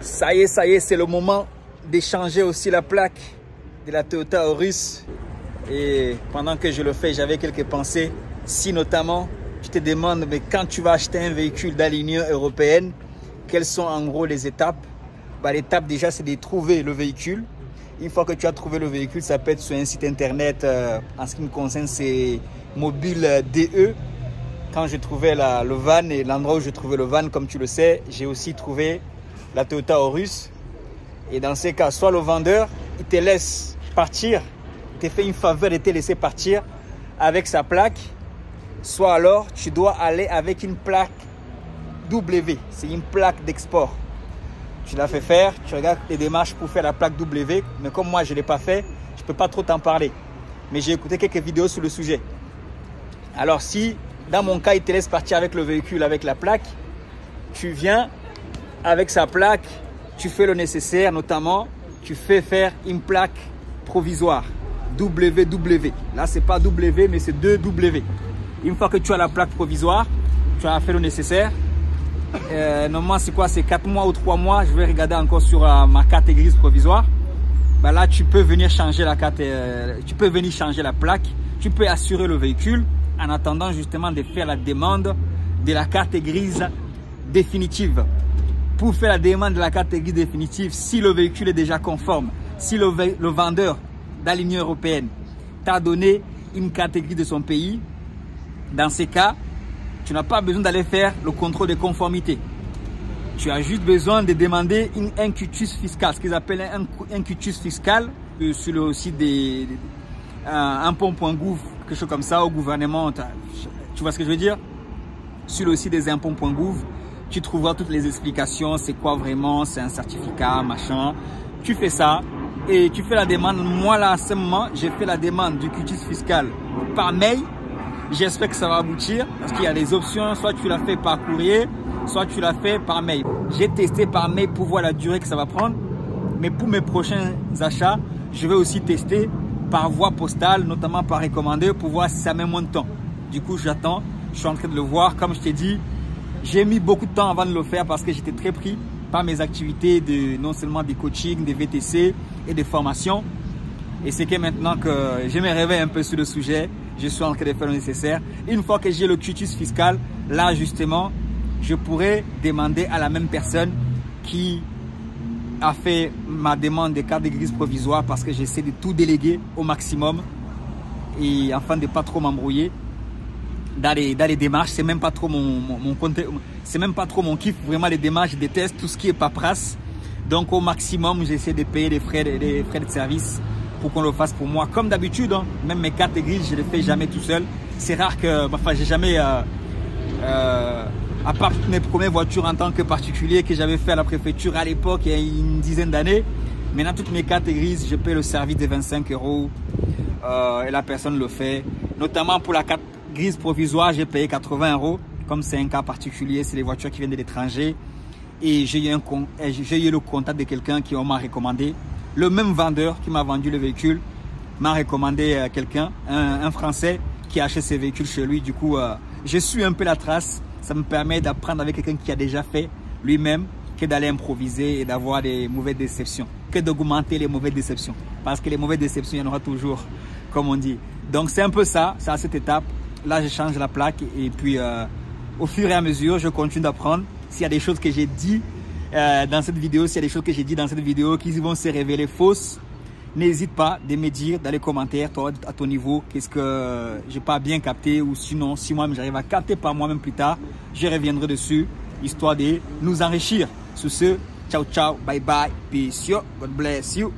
Ça y est, c'est le moment d'échanger aussi la plaque de la Toyota Aurus. Et pendant que je le fais, j'avais quelques pensées. Si notamment, tu te demandes, mais quand tu vas acheter un véhicule dans l'Union européenne, quelles sont en gros les étapes? L'étape déjà, c'est de trouver le véhicule. Une fois que tu as trouvé le véhicule, ça peut être sur un site internet. En ce qui me concerne, c'est Mobile DE. Quand j'ai trouvé le van et l'endroit où j'ai trouvé le van, comme tu le sais, j'ai aussi trouvé la Toyota Aurus. Et dans ces cas, soit le vendeur, il te laisse partir, il te fait une faveur de te laisser partir avec sa plaque, soit alors tu dois aller avec une plaque W, c'est une plaque d'export. Tu l'as fait faire, tu regardes les démarches pour faire la plaque W, mais comme moi je ne l'ai pas fait, je ne peux pas trop t'en parler. Mais j'ai écouté quelques vidéos sur le sujet. Alors si, dans mon cas, il te laisse partir avec le véhicule, avec la plaque, tu viens avec sa plaque, tu fais le nécessaire, notamment, tu fais faire une plaque provisoire, WW. Là, ce n'est pas W, mais c'est 2W. Une fois que tu as la plaque provisoire, tu as fait le nécessaire. Normalement, c'est quoi? C'est 4 mois ou 3 mois. Je vais regarder encore sur ma carte grise provisoire. Là, tu peux venir changer la carte, tu peux venir changer la plaque. Tu peux assurer le véhicule en attendant justement de faire la demande de la carte grise définitive. Pour faire la demande de la carte grise définitive, si le véhicule est déjà conforme, si le vendeur dans l'Union européenne t'a donné une carte grise de son pays, dans ces cas, tu n'as pas besoin d'aller faire le contrôle de conformité. Tu as juste besoin de demander un quitus fiscal, ce qu'ils appellent un quitus fiscal sur le site des impôts.gouv, quelque chose comme ça, au gouvernement. Tu vois ce que je veux dire? Sur le site des impôts.gouv, tu trouveras toutes les explications, c'est quoi vraiment, c'est un certificat, machin. Tu fais ça et tu fais la demande. Moi là, à ce moment, j'ai fait la demande du quitus fiscal par mail. J'espère que ça va aboutir parce qu'il y a des options, soit tu l'as fait par courrier, soit tu l'as fait par mail. J'ai testé par mail pour voir la durée que ça va prendre. Mais pour mes prochains achats, je vais aussi tester par voie postale, notamment par recommandé, pour voir si ça met moins de temps. Du coup, j'attends, je suis en train de le voir. Comme je t'ai dit, j'ai mis beaucoup de temps avant de le faire parce que j'étais très pris par mes activités, non seulement des coachings, des VTC et des formations. Et c'est que maintenant que je me réveille un peu sur le sujet, je suis en train de faire le nécessaire. Une fois que j'ai le quitus fiscal, là justement, je pourrais demander à la même personne qui a fait ma demande de carte grise provisoire, parce que j'essaie de tout déléguer au maximum et afin de ne pas trop m'embrouiller dans les démarches. C'est même pas trop c'est même pas trop mon kiff. Vraiment, les démarches, je déteste tout ce qui est paperasse. Donc au maximum, j'essaie de payer des frais de service pour qu'on le fasse pour moi. Comme d'habitude, hein, même mes cartes grises, je ne les fais jamais tout seul. C'est rare que, j'ai jamais, à part toutes mes premières voitures en tant que particulier que j'avais fait à la préfecture à l'époque, il y a une dizaine d'années. Maintenant, toutes mes cartes grises, je paie le service de 25 € et la personne le fait. Notamment pour la carte grise provisoire, j'ai payé 80 €. Comme c'est un cas particulier, c'est les voitures qui viennent de l'étranger. Et j'ai eu le contact de quelqu'un qui m'a recommandé. Le même vendeur qui m'a vendu le véhicule m'a recommandé quelqu'un, un Français qui a acheté ses véhicules chez lui. Du coup, je suis un peu la trace. Ça me permet d'apprendre avec quelqu'un qui a déjà fait lui-même que d'aller improviser et d'avoir des mauvaises déceptions, que d'augmenter les mauvaises déceptions. Parce que les mauvaises déceptions, il y en aura toujours, comme on dit. Donc, c'est un peu ça, c'est à cette étape. Là, je change la plaque et puis au fur et à mesure, je continue d'apprendre. S'il y a des choses que j'ai dit dans cette vidéo, s'il y a des choses que j'ai dit dans cette vidéo qui vont se révéler fausses, n'hésite pas de me dire dans les commentaires, toi, à ton niveau, qu'est-ce que j'ai pas bien capté, ou sinon, si moi-même j'arrive à capter par moi-même plus tard, je reviendrai dessus, histoire de nous enrichir. Sur ce, ciao, ciao, bye bye, peace, God bless you.